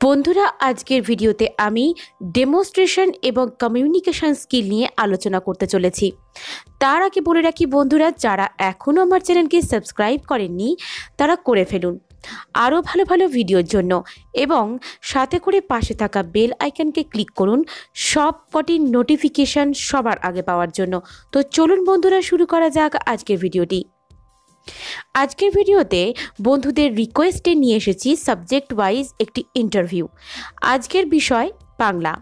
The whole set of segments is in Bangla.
বন্ধুরা আজকের ভিডিওতে আমি ডেমনস্ট্রেশন এবং কমিউনিকেশন স্কিল নিয়ে আলোচনা করতে চলেছি। তার আগে বলে রাখি বন্ধুরা, যারা এখনও আমার চ্যানেলকে সাবস্ক্রাইব করেননি তারা করে ফেলুন আরও ভালো ভালো ভিডিওর জন্য, এবং সাথে করে পাশে থাকা বেল আইকনকে ক্লিক করুন সব কটি নোটিফিকেশান সবার আগে পাওয়ার জন্য। তো চলুন বন্ধুরা, শুরু করা যাক আজকের ভিডিওটি। আজকের ভিডিওতে বন্ধুদের রিকোয়েস্টে নিয়ে এসেছি সাবজেক্ট ওয়াইজ একটি ইন্টারভিউ। আজকের বিষয় বাংলা।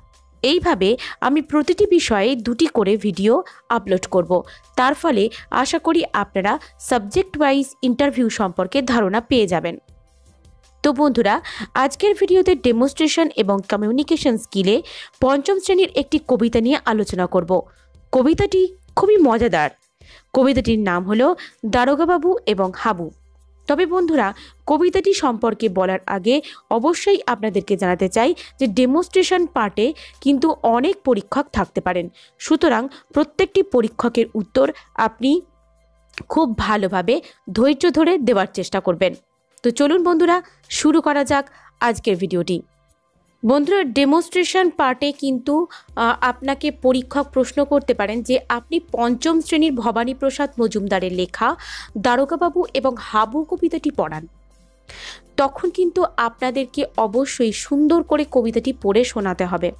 এইভাবে আমি প্রতিটি বিষয়ে দুটি করে ভিডিও আপলোড করব। তার ফলে আশা করি আপনারা সাবজেক্ট ওয়াইজ ইন্টারভিউ সম্পর্কে ধারণা পেয়ে যাবেন। তো বন্ধুরা, আজকের ভিডিওতে ডেমনস্ট্রেশন এবং কমিউনিকেশন স্কিলে পঞ্চম শ্রেণীর একটি কবিতা নিয়ে আলোচনা করব। কবিতাটি খুবই মজাদার। কবিতাটির নাম হলো দারোগাবাবু এবং হাবু। তবে বন্ধুরা, কবিতাটি সম্পর্কে বলার আগে অবশ্যই আপনাদেরকে জানাতে চাই যে ডেমনস্ট্রেশন পার্টে কিন্তু অনেক পরীক্ষক থাকতে পারেন, সুতরাং প্রত্যেকটি পরীক্ষকের উত্তর আপনি খুব ভালোভাবে ধৈর্য ধরে দেওয়ার চেষ্টা করবেন। তো চলুন বন্ধুরা, শুরু করা যাক আজকের ভিডিওটি। বন্ধুরা, ডেমনস্ট্রেশন পার্টে কিন্তু আপনাকে পরীক্ষক প্রশ্ন করতে পারেন যে আপনি পঞ্চম শ্রেণীর ভবানীপ্রসাদ মজুমদারের লেখা দারোগাবাবু এবং হাবু কবিতাটি পড়ান। তখন কিন্তু আপনাদেরকে অবশ্যই সুন্দর করে কবিতাটি পড়ে শোনাতে হবে।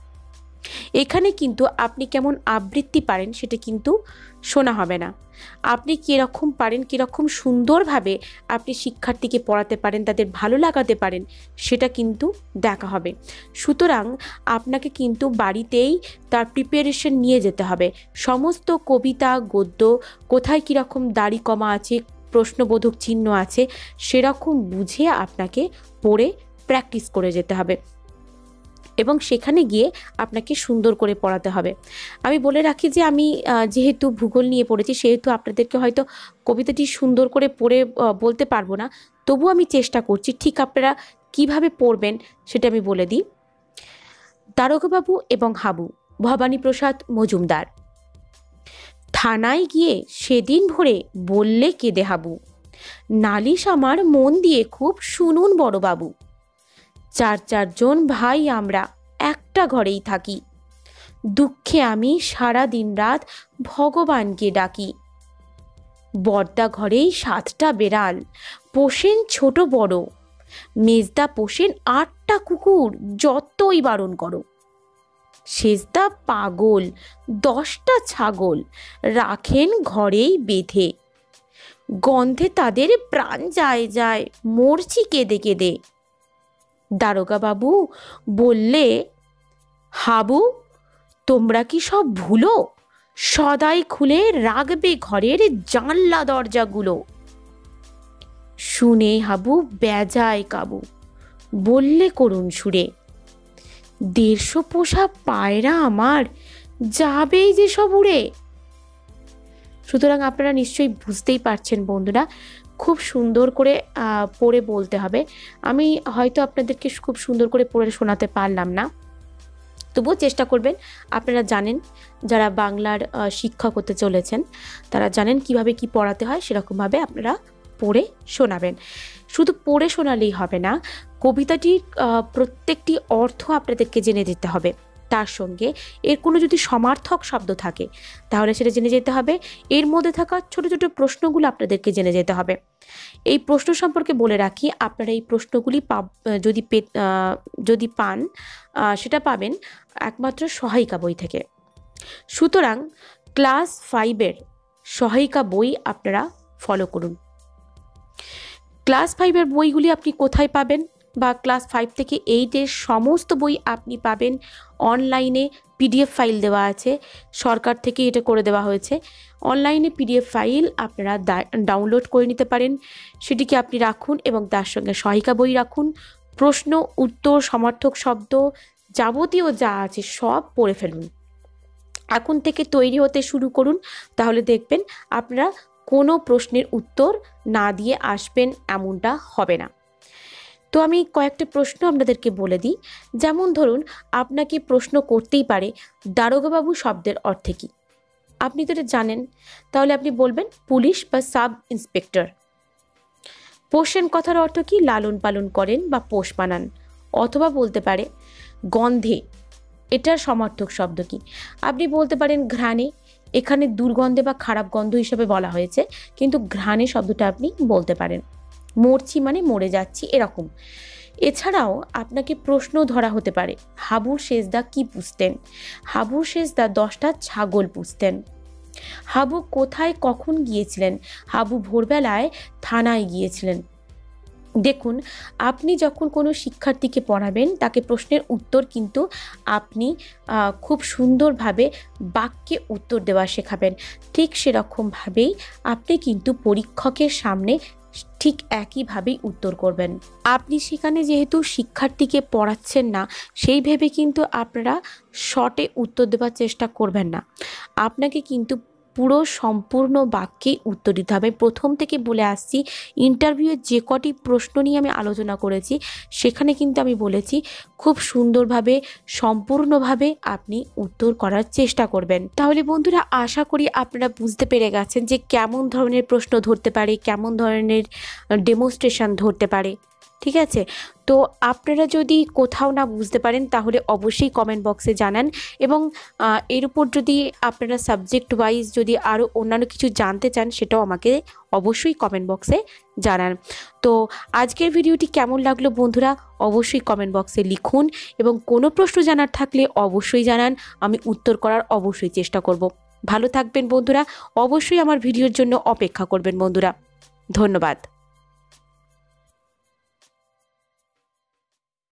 এখানে কিন্তু আপনি কেমন আবৃত্তি পারেন সেটা কিন্তু শোনা হবে না। আপনি কীরকম পারেন, কীরকম সুন্দরভাবে আপনি শিক্ষার্থীকে পড়াতে পারেন, তাদের ভালো লাগাতে পারেন, সেটা কিন্তু দেখা হবে। সুতরাং আপনাকে কিন্তু বাড়িতেই তার প্রিপারেশন নিয়ে যেতে হবে। সমস্ত কবিতা গদ্য কোথায় কীরকম দাড়ি কমা আছে, প্রশ্নবোধক চিহ্ন আছে, সেরকম বুঝে আপনাকে পড়ে প্র্যাকটিস করে যেতে হবে এবং সেখানে গিয়ে আপনাকে সুন্দর করে পড়াতে হবে। আমি বলে রাখি যে আমি যেহেতু ভূগোল নিয়ে পড়েছি, সেহেতু আপনাদেরকে হয়তো কবিতাটি সুন্দর করে পড়ে বলতে পারবো না, তবু আমি চেষ্টা করছি। ঠিক আপনারা কিভাবে পড়বেন সেটা আমি বলে দিই। দারোগাবাবু এবং হাবু, ভবানীপ্রসাদ মজুমদার। থানায় গিয়ে সেদিন ভোরে বললে কেঁদে হাবু, নালিশ আমার মন দিয়ে খুব শুনুন বড়বাবু। চারজন ভাই আমরা একটা ঘরেই থাকি, দুঃখে আমি সারা দিন রাত ভগবানকে ডাকি। বড়দা ঘরেই 7টা বেড়াল, পোষেন ছোট বড়, মেজদা পোষেন 8টা কুকুর, যতই বারণ করো। সেজদা পাগল 10টা ছাগল, রাখেন ঘরেই বেঁধে। গন্ধে তাদের প্রাণ যায় যায়, মরছি কেঁদে কেঁদে। দারোগাবাবু বললে, হাবু তোমরা কি সব ভুলো, সদাই খুলে রাখবে ঘরের জানলা দরজাগুলো। শুনে হাবু বেজায় কাবু, বললে করুণ সুরে, 150 পোষা পায়রা আমার যাবেই যে সব উড়ে। সুতরাং আপনারা নিশ্চয়ই বুঝতেই পারছেন বন্ধুরা, খুব সুন্দর করে পড়ে বলতে হবে। আমি হয়তো আপনাদেরকে খুব সুন্দর করে পড়ে শোনাতে পারলাম না, তবুও চেষ্টা করবেন। আপনারা জানেন, যারা বাংলার শিক্ষক হতে চলেছেন তারা জানেন কিভাবে কি পড়াতে হয়, সেরকমভাবে আপনারা পড়ে শোনাবেন। শুধু পড়ে শোনালেই হবে না, কবিতাটির প্রত্যেকটি অর্থ আপনাদেরকে জেনে দিতে হবে। তার সঙ্গে এর কোনো যদি সমার্থক শব্দ থাকে তাহলে সেটা জেনে যেতে হবে। এর মধ্যে থাকা ছোট ছোট প্রশ্নগুলো আপনাদেরকে জেনে যেতে হবে। এই প্রশ্ন সম্পর্কে বলে রাখি, আপনারা এই প্রশ্নগুলি যদি পান সেটা পাবেন একমাত্র সহায়িকা বই থেকে। সুতরাং ক্লাস 5-এর সহায়িকা বই আপনারা ফলো করুন। ক্লাস 5-এর বইগুলি আপনি কোথায় পাবেন, বা ক্লাস 5 থেকে 8-এর সমস্ত বই আপনি পাবেন অনলাইনে। PDF ফাইল দেওয়া আছে, সরকার থেকে এটা করে দেওয়া হয়েছে। অনলাইনে PDF ফাইল আপনারা ডাউনলোড করে নিতে পারেন, সেটিকে আপনি রাখুন এবং তার সঙ্গে সহায়িকা বই রাখুন। প্রশ্ন উত্তর সমার্থক শব্দ যাবতীয় যা আছে সব পড়ে ফেলুন। এখন থেকে তৈরি হতে শুরু করুন, তাহলে দেখবেন আপনারা কোনো প্রশ্নের উত্তর না দিয়ে আসবেন এমনটা হবে না। তো আমি কয়েকটা প্রশ্ন আপনাদেরকে বলে দিই। যেমন ধরুন, আপনাকে প্রশ্ন করতেই পারে দারোগাবাবু শব্দের অর্থ কী। আপনি তো এটা জানেন, তাহলে আপনি বলবেন পুলিশ বা সাব ইন্সপেক্টর। পোষেন কথার অর্থ কী? লালন পালন করেন বা পোষ মানান। অথবা বলতে পারে গন্ধে। এটার সমার্থক শব্দ কি? আপনি বলতে পারেন ঘ্রাণে। এখানে দুর্গন্ধে বা খারাপ গন্ধ হিসেবে বলা হয়েছে, কিন্তু ঘ্রাণে শব্দটা আপনি বলতে পারেন। মরছি মানে মরে যাচ্ছি, এরকম। এছাড়াও আপনাকে প্রশ্ন ধরা হতে পারে, হাবুর সেজদা কি পুষতেন? হাবুর সেজদা 10টা ছাগল পুষতেন। হাবু কোথায় কখন গিয়েছিলেন? হাবু ভোরবেলায় থানায় গিয়েছিলেন। দেখুন, আপনি যখন কোনো শিক্ষার্থীকে পড়াবেন তাকে প্রশ্নের উত্তর কিন্তু আপনি খুব সুন্দরভাবে বাক্যে উত্তর দেওয়া শেখাবেন। ঠিক সেরকমভাবেই আপনি কিন্তু পরীক্ষকের সামনে ঠিক একইভাবেই উত্তর করবেন। আপনি সেখানে যেহেতু শিক্ষার্থীকে পড়াচ্ছেন না, সেই ভেবে কিন্তু আপনারা শর্টে উত্তর দেওয়ার চেষ্টা করবেন না। আপনাকে কিন্তু পুরো সম্পূর্ণ বাক্যেই উত্তর দিতে হবে। প্রথম থেকে বলে আসছি, ইন্টারভিউয়ে যে কটি প্রশ্ন নিয়ে আমি আলোচনা করেছি সেখানে কিন্তু আমি বলেছি খুব সুন্দরভাবে সম্পূর্ণভাবে আপনি উত্তর করার চেষ্টা করবেন। তাহলে বন্ধুরা, আশা করি আপনারা বুঝতে পেরে গেছেন যে কেমন ধরনের প্রশ্ন ধরতে পারে, কেমন ধরনের ডেমনস্ট্রেশন ধরতে পারে। ঠিক আছে? তো আপনারা যদি কোথাও না বুঝতে পারেন তাহলে অবশ্যই কমেন্ট বক্সে জানান, এবং এর উপর যদি আপনারা সাবজেক্ট ওয়াইজ যদি আরও অন্যান্য কিছু জানতে চান সেটাও আমাকে অবশ্যই কমেন্ট বক্সে জানান। তো আজকের ভিডিওটি কেমন লাগলো বন্ধুরা অবশ্যই কমেন্ট বক্সে লিখুন, এবং কোনো প্রশ্ন জানার থাকলে অবশ্যই জানান, আমি উত্তর করার অবশ্যই চেষ্টা করব। ভালো থাকবেন বন্ধুরা, অবশ্যই আমার ভিডিওর জন্য অপেক্ষা করবেন বন্ধুরা। ধন্যবাদ।